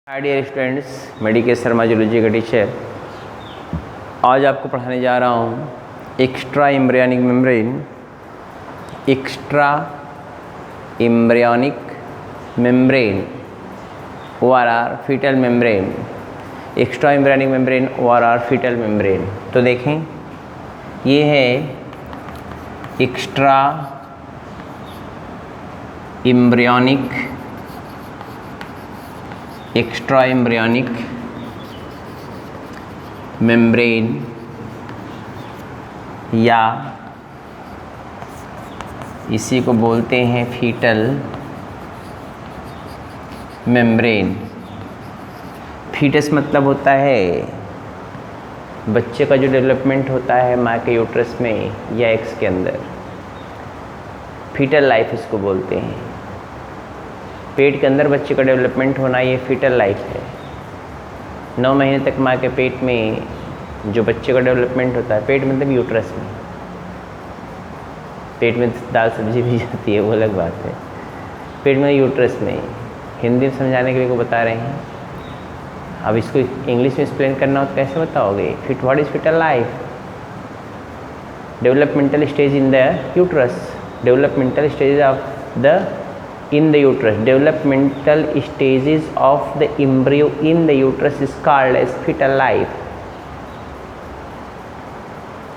हाय dear students, मैं D K. Sharma zoology का teacher. आज आपको पढ़ाने जा रहा हूँ extra embryonic membrane ORR foetal membrane, extra embryonic membrane ORR foetal membrane. तो देखें, ये है एक्स्ट्रा एम्ब्रियोनिक मेम्ब्रेन या इसी को बोलते हैं फीटल मेम्ब्रेन। फीटस मतलब होता है बच्चे का जो डेवलपमेंट होता है माँ के यूट्रस में या एग्स के अंदर। फीटल लाइफ इसको बोलते हैं। पेट के अंदर बच्चे का डेवलपमेंट होना, ये फीटल लाइफ है। 9 महीने तक माँ के पेट में जो बच्चे का डेवलपमेंट होता है, पेट मतलब यूट्रस में, पेट में दाल सब्जी भी जाती है वो अलग बात है, पेट में यूट्रस में। हिंदी में समझाने के लिए को बता रहे हैं। अब इसको इंग्लिश में एक्सप्लेन करना हो तो कैसे बताओगे? What is foetal life? Developmental stage in the uterus, developmental stage of the in the uterus, developmental stages of the embryo in the uterus is called as fetal life,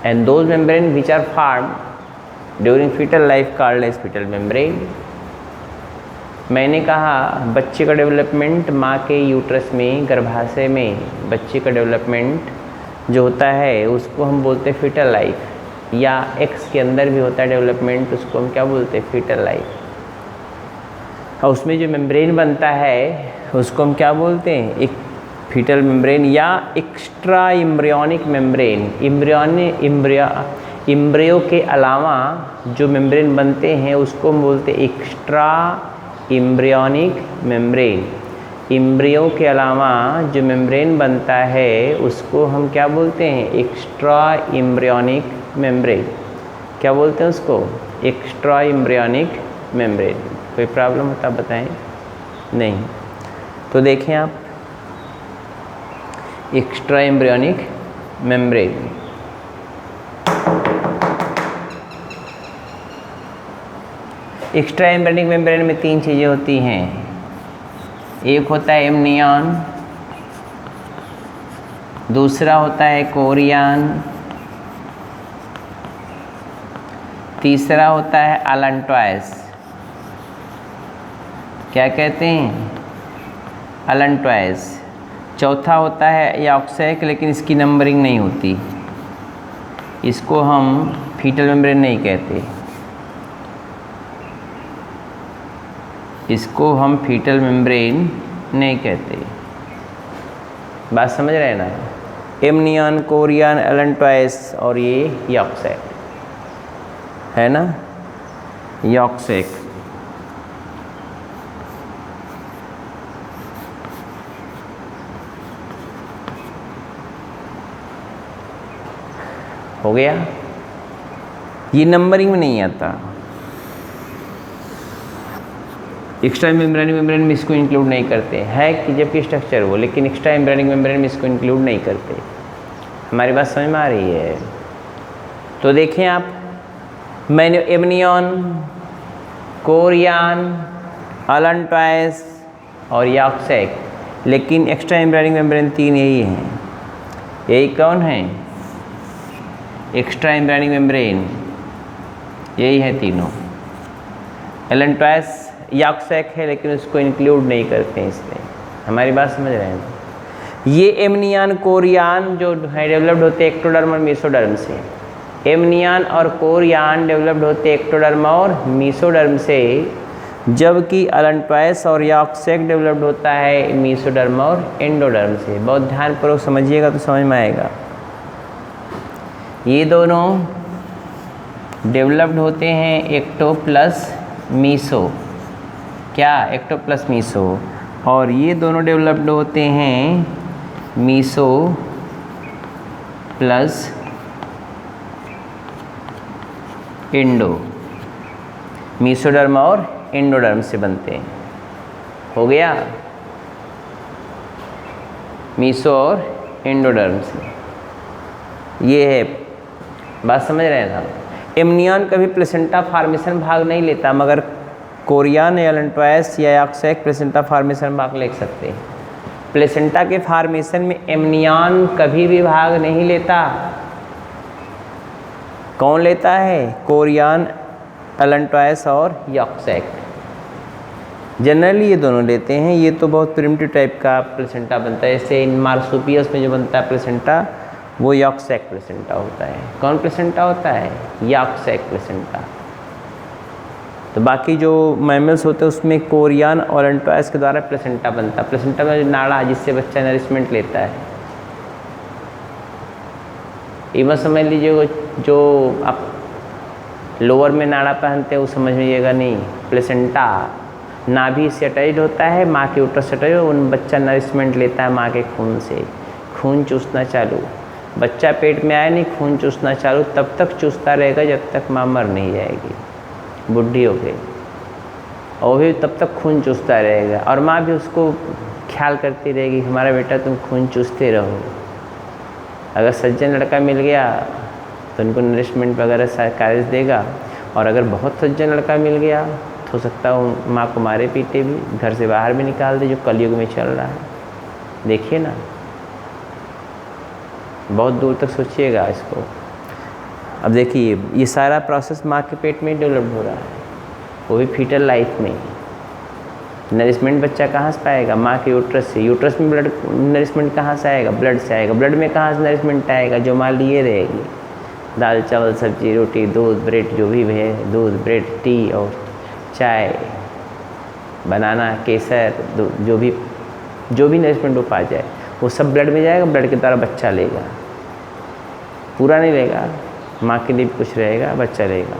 and those membrane which are formed during fetal life called as fetal membrane। मैंने कहा बच्चे का development माँ के uterus में, गर्भाशय में बच्चे का डेवलपमेंट जो होता है उसको हम बोलते हैं फीटल लाइफ, या एक्स के अंदर भी होता है डेवलपमेंट, उसको हम क्या बोलते हैं? Foetal life. और उसमें जो मेम्ब्रेन बनता है उसको हम क्या बोलते हैं? एक फीटल मेम्ब्रेन या एक्स्ट्रा एम्ब्रियोनिक मेम्ब्रेन। एम्ब्रियो के अलावा जो मेम्ब्रेन बनते हैं उसको हम बोलते हैं एक्स्ट्रा एम्ब्रियोनिक मेम्ब्रेन। एम्ब्रियो के अलावा जो मेम्ब्रेन बनता है उसको हम क्या बोलते हैं? Extra embryonic membrane. क्या बोलते हैं उसको? Extra embryonic membrane. कोई प्रॉब्लम होता बताएं? नहीं। तो देखें आप, extra embryonic membrane, extra embryonic membrane में 3 चीज़ें होती हैं। एक होता है एमनियॉन, दूसरा होता है कोरियन, तीसरा होता है अलेंटोइस। क्या कहते हैं? अलेंटोइस। चौथा होता है यॉक्सैक, लेकिन इसकी नंबरिंग नहीं होती, इसको हम फीटल मेम्ब्रेन नहीं कहते, इसको हम फीटल मेम्ब्रेन नहीं कहते। बात समझ रहे हैं ना? एमनियन, कोरियन, अलेंटोइस और ये यॉक्सैक है ना, यॉक्सैक। हो गया? ये नंबरिंग में नहीं आता। एक्स्ट्रा एम्ब्रियोनिक मेम्ब्रेन में इसको इंक्लूड नहीं करते है कि जबकि स्ट्रक्चर हो, लेकिन एक्स्ट्रा एम्ब्रियोनिक मेम्ब्रेन में इसको इंक्लूड नहीं करते। हमारी बात समझ में आ रही है? तो देखें आप, मैंने एमनियन, कोरियन, अलेंटोइस और यॉक्सैक, लेकिन एक्स्ट्रा एम्ब्रियोनिक मेम्ब्रेन 3 यही हैं। यही कौन है? एक्स्ट्रा एम्ब्रियोनिक मेम्ब्रेन, यही है तीनों। एलेंटोइस, यॉक्सैक है लेकिन उसको इंक्लूड नहीं करते हैं इसमें। हमारी बात समझ रहे हैं? ये एमनियन, कोरियन जो है डेवलप्ड होते हैं एक्टोडर्म और मेसोडर्म से। एमनियन और कोरियन डेवलप्ड होते हैं एक्टोडर्म और मेसोडर्म से, जबकि अलेंटोइस और यॉक्सैक डेवलप्ड होता है मेसोडर्म और एंडोडर्म से। बहुत ध्यानपूर्वक समझिएगा तो समझ में आएगा। ये दोनों डेवलप्ड होते हैं एक्टो प्लस मीसो। क्या? Ecto plus meso. और ये दोनों डेवलप्ड होते हैं मीसो प्लस एंडो। मेसोडर्म और एंडोडर्म से बनते हैं। हो गया? मीसो और एंडोडर्म्स में। ये है, बात समझ रहे हैं ना। एमनियन कभी प्लेसेंटा फॉर्मेशन भाग नहीं लेता, मगर कोरियन या एलेंटोइस या यॉर्क सैक प्लेसेंटा फॉर्मेशन भाग ले सकते हैं। प्लेसेंटा के फॉर्मेशन में एमनियन कभी भी भाग नहीं लेता। कौन लेता है? कोरियन, एलेंटोइस और यॉर्क सैक। जनरली ये दोनों लेते हैं। ये तो बहुत प्रिमिटिव टाइप का प्लेसेंटा बनता है। जैसे इन मार्सुपियस में जो बनता है प्लेसेंटा, वो यॉर्क सैक प्लेसेंटा होता है। कौन प्लेसेंटा होता है? Yolk sac placenta. तो बाकी जो मैमल्स होते हैं उसमें कोरियन और एलेंटोइस के द्वारा प्लेसेंटा बनता है। प्लेसेंटा में जो नाड़ा जिससे बच्चा नरिशमेंट लेता है। इवन समझ लीजिए जो आप लोअर में नाड़ा पहनते हैं वो समझ लीजिएगा नहीं। प्लेसेंटा नाभि से अटैच होता है, माँ के यूट्रस से अटैच, उन बच्चा नरिशमेंट लेता है माँ के खून से। खून चूसना चालू, बच्चा पेट में आया नहीं, खून चूसना चालू, तब तक चूसता रहेगा जब तक माँ मर नहीं जाएगी, बुढ़ी हो गई, और भी तब तक खून चूसता रहेगा। और माँ भी उसको ख्याल करती रहेगी, हमारा बेटा तुम खून चूसते रहो। अगर सज्जन लड़का मिल गया तो उनको नरिशमेंट वगैरह सरकार देगा, और अगर बहुत सज्जन लड़का मिल गया तो हो सकता है माँ को मारे पीटे भी, घर से बाहर भी निकाल दे, जो कलयुग में चल रहा है। देखिए ना, बहुत दूर तक सोचिएगा इसको। अब देखिए ये सारा प्रोसेस माँ के पेट में डेवलप हो रहा है, वो भी फीटल लाइफ में। नरिशमेंट बच्चा कहाँ से पाएगा? माँ के यूट्रस से। यूट्रस में ब्लड नरिशमेंट कहाँ से आएगा? ब्लड से आएगा। ब्लड में कहाँ से नरिशमेंट आएगा? जो माँ लिए रहेगी, दाल चावल सब्जी रोटी दूध ब्रेड, जो भी है, दूध ब्रेड टी और चाय, बनाना केसर, जो भी नरिशमेंट वो पा जाए वो सब ब्लड में जाएगा। ब्लड के द्वारा बच्चा लेगा, पूरा नहीं लेगा, माँ के लिए भी कुछ रहेगा, बच्चा लेगा,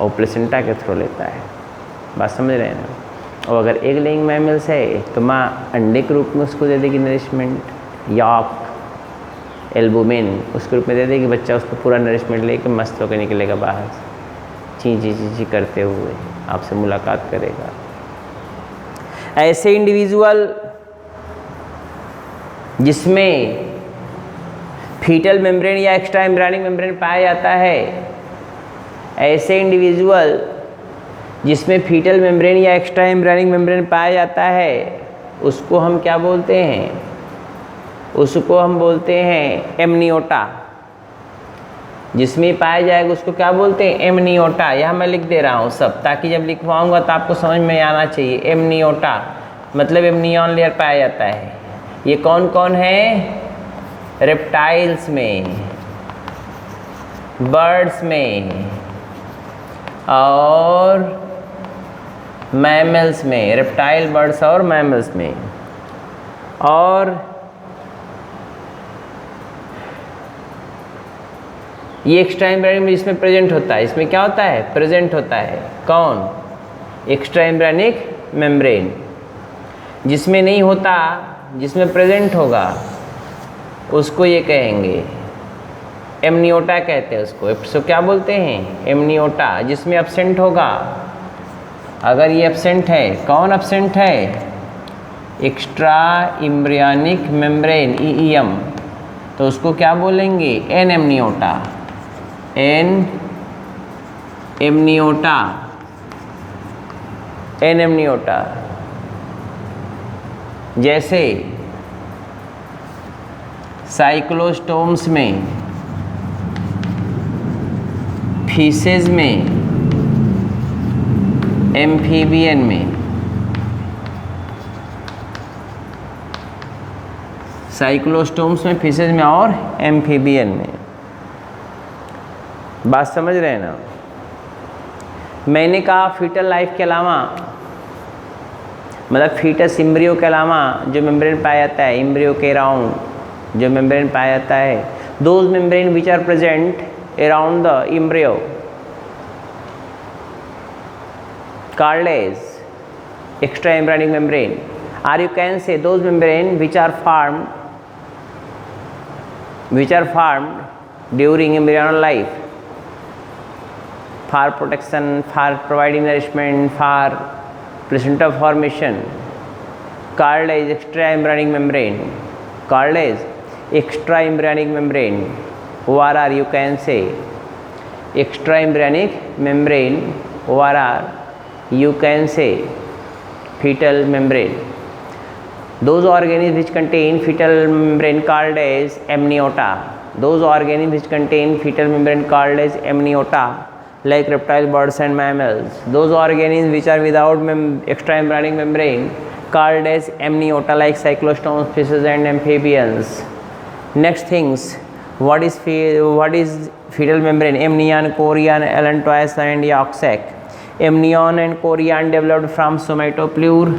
और प्लेसेंटा के थ्रू लेता है। बात समझ रहे हैं ना। और अगर एग लेइंग मैमल्स है तो माँ अंडे के रूप में उसको दे देगी नरिशमेंट, यॉक एल्बुमिन उसके रूप में दे देगी। बच्चा उसको पूरा नरिशमेंट लेके मस्त होकर निकलेगा बाहर, ची ची ची ची करते हुए आपसे मुलाकात करेगा। ऐसे इंडिविजुअल जिसमें फीटल मेम्ब्रेन या एक्स्ट्रा एम्ब्रियोनिक मेम्ब्रेन पाया जाता है, ऐसे इंडिविजुअल जिसमें फीटल मेम्ब्रेन या एक्स्ट्रा एम्ब्रियोनिक मेम्ब्रेन पाया जाता है, उसको हम क्या बोलते हैं? उसको हम बोलते हैं एमनियोटा। जिसमें पाया जाएगा उसको क्या बोलते हैं? एमनियोटा। यह मैं लिख दे रहा हूँ सब, ताकि जब लिखवाऊंगा तो आपको समझ में आना चाहिए। एमनियोटा मतलब एमनियन लेयर पाया जाता है। ये कौन कौन है? रेप्टाइल्स में, बर्ड्स में और मैमल्स में। रेप्टाइल, बर्ड्स और मैमल्स में। और ये एक्स्ट्रा एम्ब्रियोनिक में इसमें प्रेजेंट होता है। इसमें क्या होता है? प्रेजेंट होता है। कौन? Extra embryonic membrane. जिसमें नहीं होता, जिसमें प्रेजेंट होगा, उसको ये कहेंगे एमनियोटा कहते हैं उसको। इसको क्या बोलते हैं? एमनियोटा। जिसमें एब्सेंट होगा, अगर ये एब्सेंट है, कौन एब्सेंट है? एक्स्ट्रा एम्ब्रियोनिक मेम्ब्रेन, ईईएम, तो उसको क्या बोलेंगे? Anamniota. Anamniota, anamniota. जैसे साइक्लोस्टोम्स में, फीसेस में, एम्फीबियन में। साइक्लोस्टोम्स में, फीसेस में और एम्फीबियन में। बात समझ रहे हैं ना। मैंने कहा फीटल लाइफ के अलावा, मतलब फीटस इम्ब्रियो के अलावा जो मेम्ब्रेन पाया जाता है, इम्ब्रियो के अराउंड जो मेम्ब्रेन पाया जाता है, those membrane which are present around the embryo called as extra embryonic membrane, or you can say those membrane which are formed during embryonal life for protection, for providing nourishment, for placenta formation, called as extra embryonic membrane. called as extra embryonic membrane, ORR you can say, extra embryonic membrane, ORR you can say, fetal membrane. Those organisms which contain fetal membrane called as amniota. Those organisms which contain fetal membrane called as amniota, like reptile, birds and mammals. Those organisms which are without extra embryonic membrane called as amniota, like cyclostomes, fishes and amphibians. Next things, what is fetal membrane? Amnion, chorion, allantois and yolk sac. Amnion and chorion developed from somatopleure,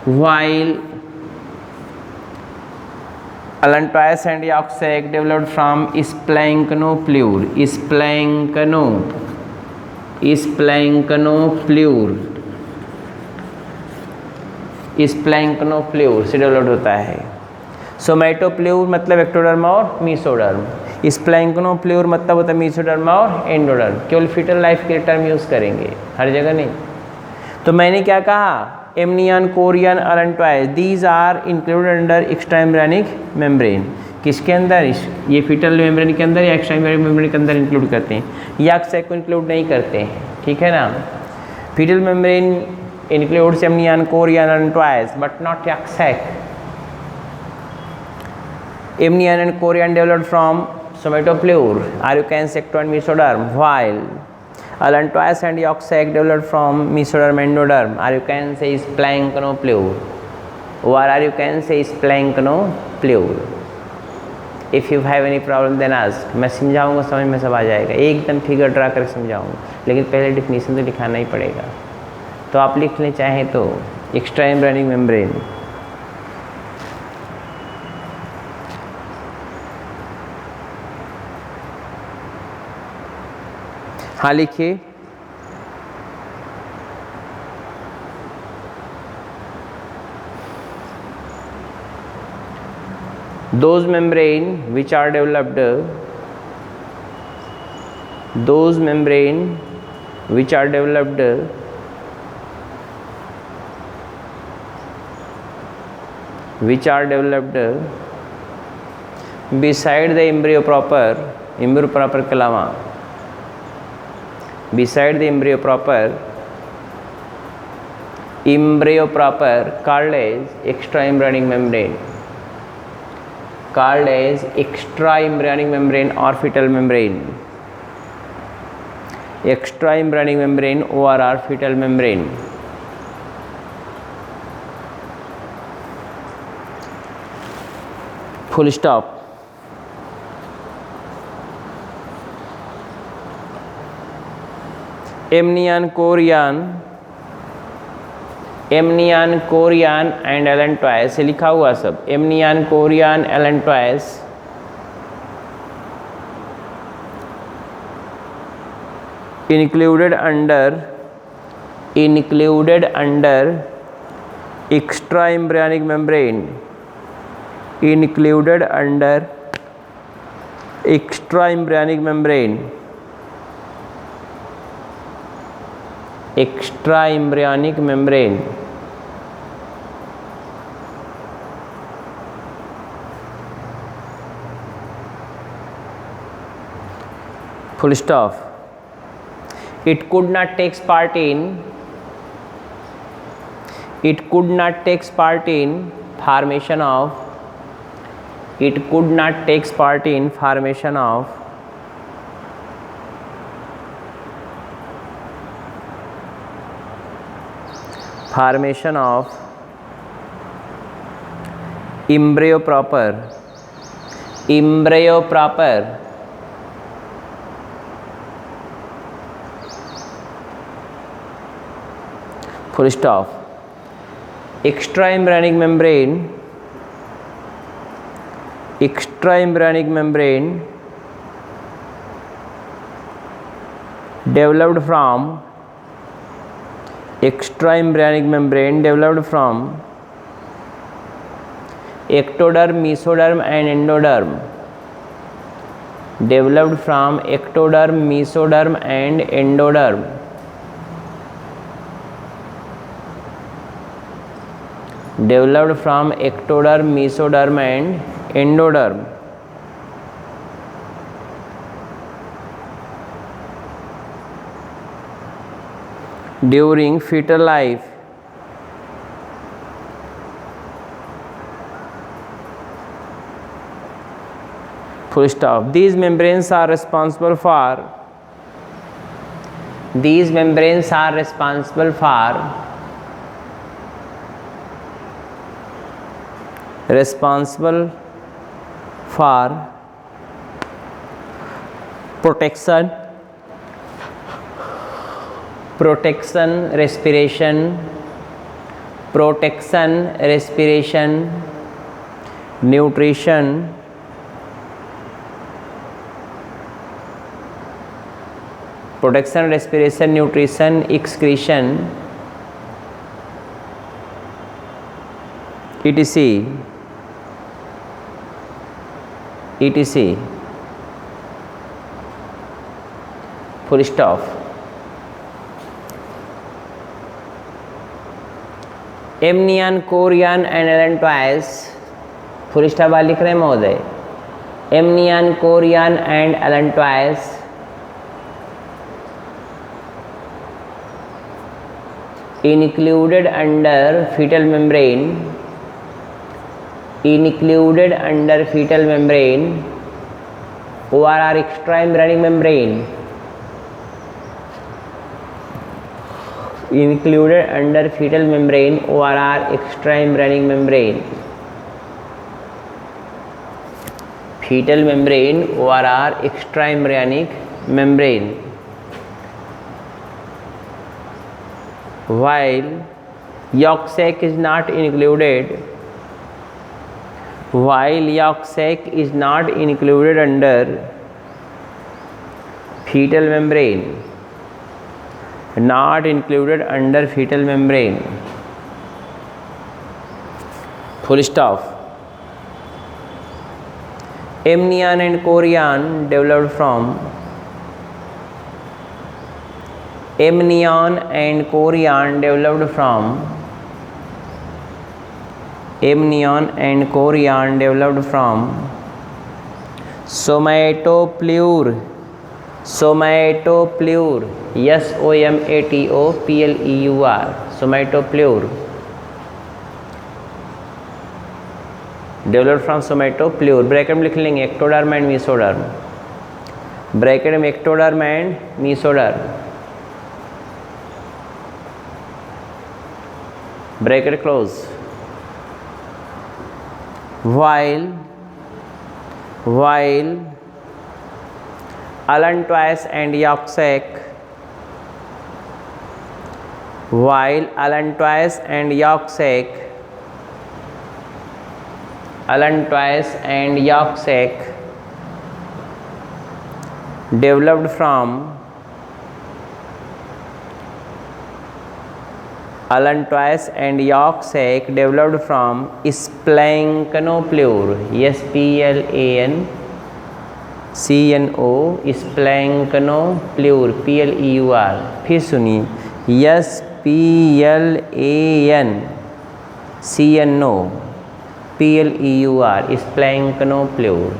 while allantois and yolk sac developed from splanchnoplure. स्प्लैंक्नोप्ल्यूर से developed होता है। सोमैटोप्ल्यूर मतलब ectoderm और mesoderm, स्प्लैंक्नोप्ल्यूर मतलब होता है mesoderm और endoderm. केवल फीटल लाइफ के टर्म यूज़ करेंगे, हर जगह नहीं। तो मैंने क्या कहा, amnion, chorion, allantois, these are included under extra embryonic membrane. किसके अंदर? ये फीटल मेम्ब्रेन के अंदर या एक्स्ट्रा एम्ब्रियोनिक मेम्ब्रेन के अंदर इंक्लूड करते हैं, यॉक सैक को इंक्लूड नहीं करते हैं, ठीक है ना। Foetal membrane includes amnion, chorion and allantois but not yolk sac. Amnion and chorion developed from somatopleure, or you can say ecto and mesoderm, while allantois and yolk sac developed from mesoderm and endoderm, or you can say splanchnoplure, or you can say splanchnoplure. If you have any problem then ask. मैं समझाऊंगा, समझ में सब आ जाएगा, एकदम figure draw कर समझाऊंगा, लेकिन पहले डिफिनीशन तो दिखाना ही पड़ेगा। तो आप लिख लें चाहें तो एक्स्ट्रा एम्ब्रियोनिक मेम्ब्रेन, हाँ लिखिए। those membrane which are developed beside the embryo proper के अलावा, beside the embryo proper called as extra embryonic membrane, or fetal membrane, extra embryonic membrane, ORR fetal membrane. Full stop. Amnion, chorion and allantois से लिखा हुआ सब, amnion, chorion, allantois included under extra embryonic membrane, extra embryonic membrane. Full stop. It could not take part in formation of embryo proper, full stop. Extra embryonic membrane developed from ectoderm, mesoderm and endoderm, developed from ectoderm, mesoderm and endoderm. During fetal life. Full stop. These membranes are responsible for protection, respiration, nutrition, excretion, etc. Full stop. Amnion, chorion and allantois. Full stop लिख रहे हैं महोदय. Amnion, chorion and allantois included under fetal membrane, ORR extraembryonic membrane, included under fetal membrane, ORR extraembryonic membrane, fetal membrane, ORR extraembryonic membrane. While yolk sac is not included under fetal membrane, full stop. Amnion and chorion developed from somatopleure, somatopleure, somatopleure, developed from somatopleure. Bracket में लिख लेंगे ectoderm and mesoderm, bracket में ectoderm and mesoderm, bracket close. While allantois and yolk sac, developed from splanchnoplure, splanchnoplure, pleur. फिर सुनिए, splanchnopleur,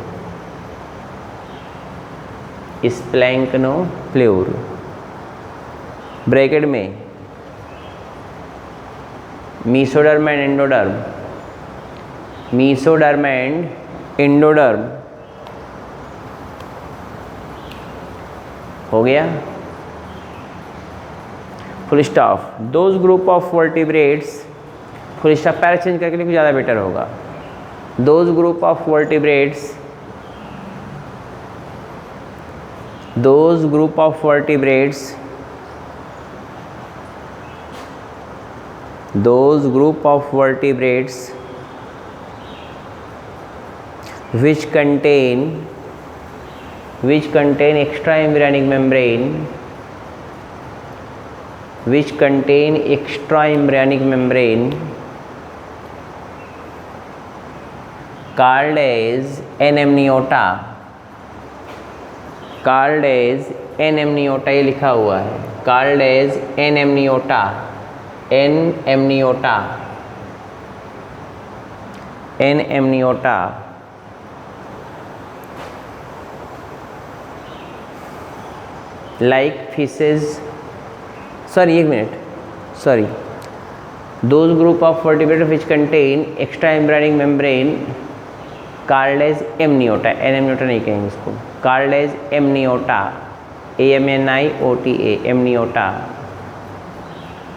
splanchnoplure. Bracket में mesoderm and endoderm, हो गया. Full stop. Those group of vertebrates, full stop para change करके लिखो, ज़्यादा better होगा. Those group of vertebrates which contain extraembryonic membrane, called as anemniota, ये लिखा हुआ है, called as anemniota, anamniota, like fishes, sorry एक minute, sorry, those group of vertebrates which contain extra embryonic membrane called as amniota, amniota नहीं कहेंगे इसको, called as amniota, AMNIOTA, amniota,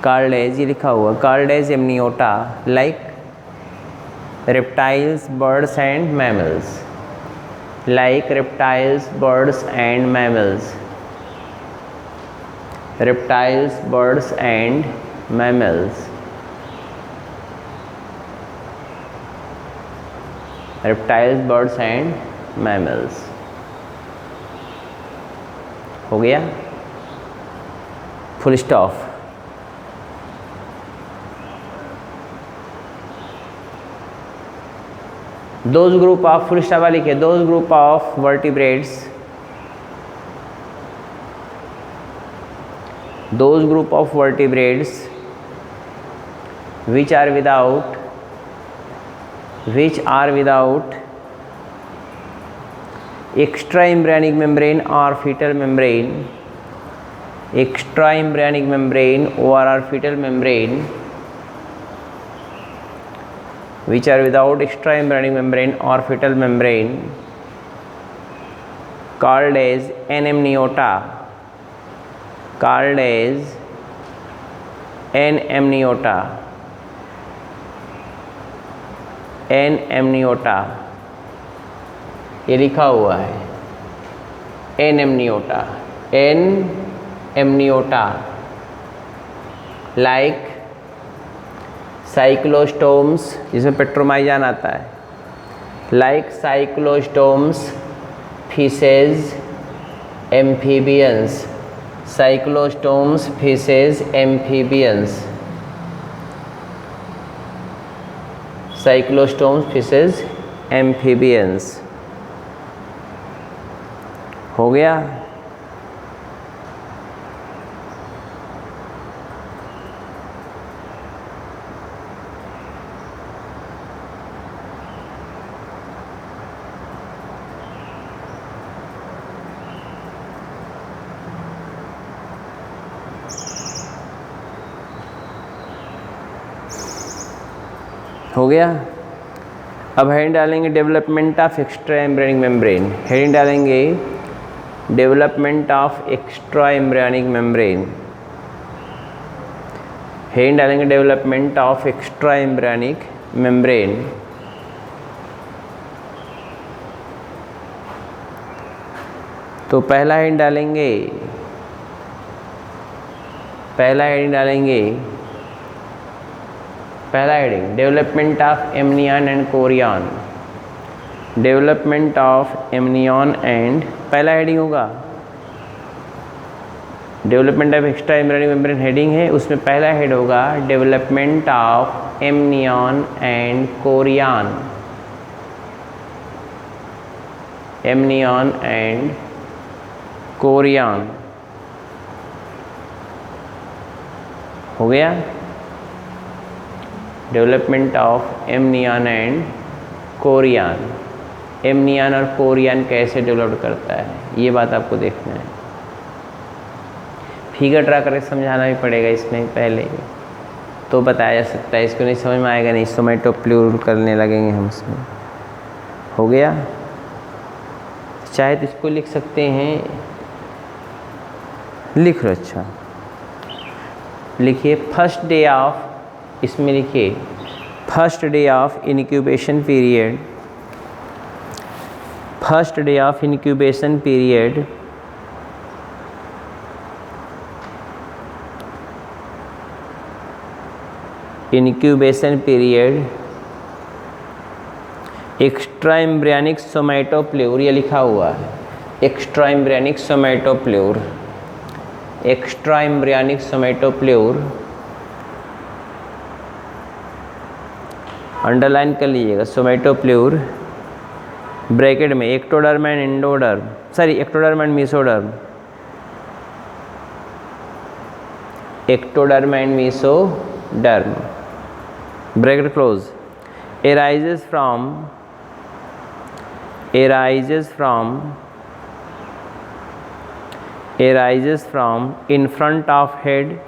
called as, ये लिखा हुआ, called as amniota, like reptiles, birds and mammals, like reptiles, birds and mammals, reptiles, birds and mammals, reptiles, birds and mammals। हो गया, full stop. Those group of, full stop लिखे, those group of vertebrates, those group of vertebrates which are without extra embryonic membrane or fetal membrane, extra embryonic membrane or fetal membrane, which are without extra embryonic membrane or fetal membrane, called as amniota, called as amniota, amniota, ये लिखा हुआ है amniota, amniota, like cyclostomes, जिसमें पेट्रोमाइजान आता है, like cyclostomes, fishes, amphibians, cyclostomes, fishes, amphibians, cyclostomes, fishes, amphibians। हो गया, हो गया। अब हेडिंग डालेंगे development of extra embryonic membrane, heading डालेंगे development of extra embryonic membrane, heading डालेंगे development of extra embryonic membrane. तो पहला हेडिंग डालेंगे, पहला heading development of amnion and chorion, development of amnion and, पहला हेडिंग होगा development of extra embryonic membrane, heading है, उसमें पहला हेड होगा development of amnion and chorion, amnion and chorion. हो गया, development of amnion and chorion, amnion और Korean कैसे डेवलप करता है, ये बात आपको देखना है। फिगर ड्रा करके समझाना भी पड़ेगा इसमें पहले, तो बताया जा सकता है, इसको नहीं समझ में आएगा नहीं, सोमैटोप्ल्यूरल करने लगेंगे हम इसमें। हो गया, चाहे तो इसको लिख सकते हैं, लिख लो, अच्छा लिखिए फर्स्ट डे ऑफ, इसमें लिखिए first day of incubation period, first day of incubation period, incubation period extra embryonic somatopleure, ये लिखा हुआ है extra embryonic somatopleure, extra embryonic somatopleure, underline कर लीजिएगा, सोमैटोप्ल्यूर ब्रैकेट में ectoderm and endoderm, sorry ectoderm and mesoderm, ectoderm and mesoderm, bracket close, arises from in front of head,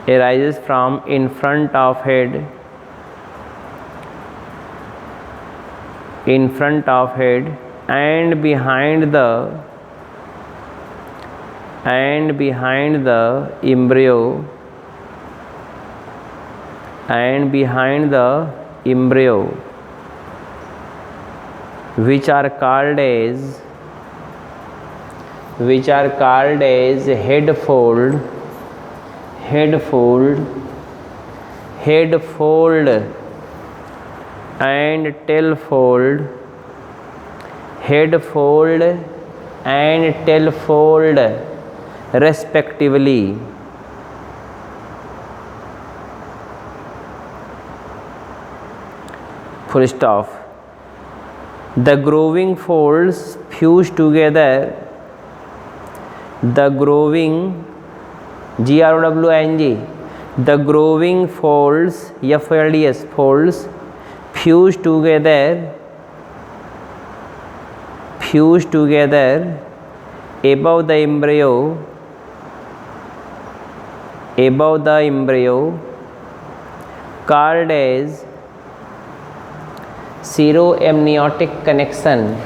arises from in front of head, in front of head, and behind the embryo, and behind the embryo, which are called as head fold, and tail fold, and tail fold respectively. Full stop. The growing folds fuse together. The growing, GROWING, the growing folds, FOLDS, folds fuse together above the embryo, called as seroamniotic connection,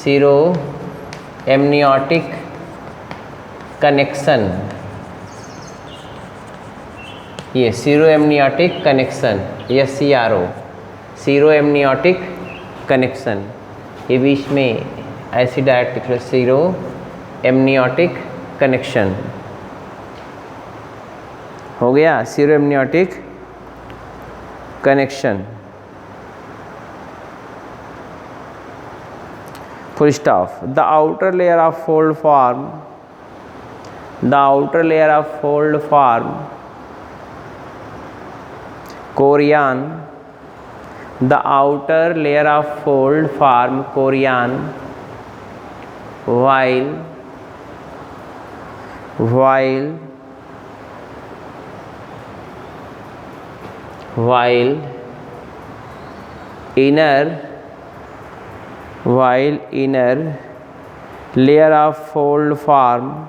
seroamniotic connection. ये seroamniotic connection, SCRO, seroamniotic connection. ये बीच में ऐसी direct लिख लो, seroamniotic connection. हो गया seroamniotic connection. Full stop. The outer layer of fold form, chorion. The outer layer of fold form chorion, while inner layer of fold form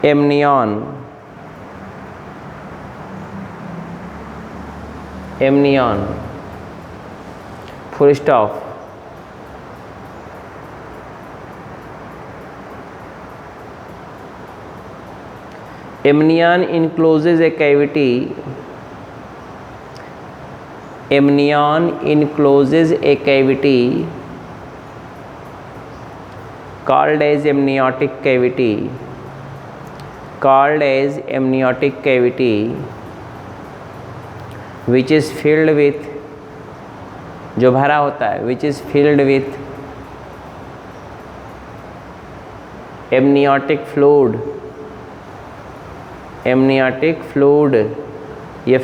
amnion. Full stop. Amnion encloses a cavity. Called as amniotic cavity, which is filled with, जो भरा होता है, which is filled with amniotic fluid,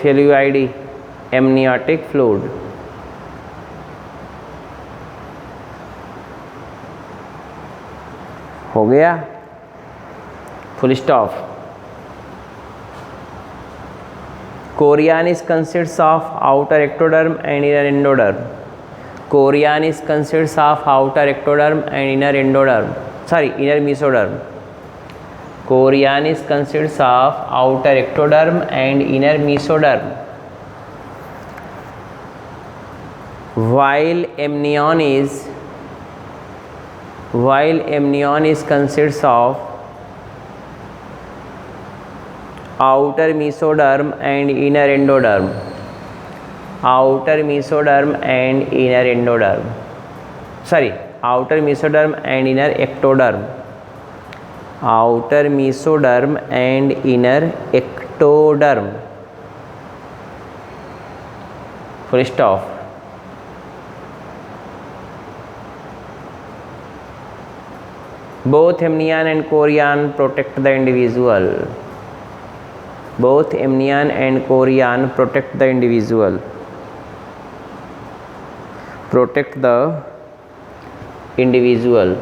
FLUID, amniotic fluid. हो गया. Full stop. Chorion is consists of outer ectoderm and inner endoderm. Chorion is consists of outer ectoderm and inner mesoderm. Chorion is consists of outer ectoderm and inner mesoderm, while amnion is consists of outer mesoderm and inner endoderm. Outer mesoderm and inner ectoderm. Full stop. Both amnion and chorion protect the individual. Protect the individual,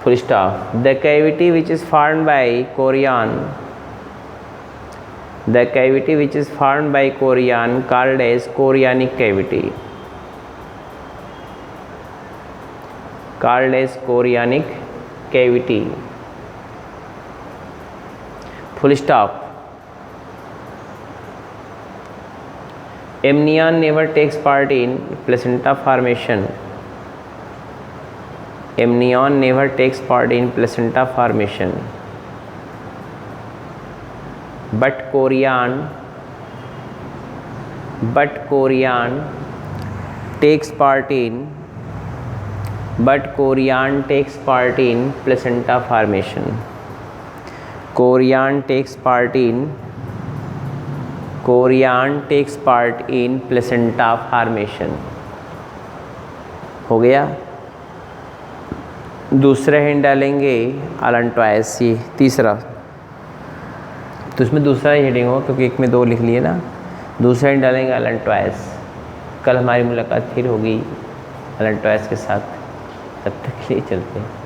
full stop. The cavity which is formed by chorion, the cavity which is formed by chorion called as chorionic cavity, called as chorionic cavity, full stop. Amnion never takes part in placenta formation. Amnion never takes part in placenta formation, but chorion takes part in placenta formation. Chorion takes part in placenta formation. हो गया। दूसरा hint डालेंगे अलेंटॉयस, ये तीसरा, तो इसमें दूसरा ही heading होगा क्योंकि एक में दो लिख लिए ना। दूसरा हिंट डालेंगे अलेंटॉयस। कल हमारी मुलाकात फिर होगी अलेंटॉयस के साथ, तब तक के लिए चलते हैं।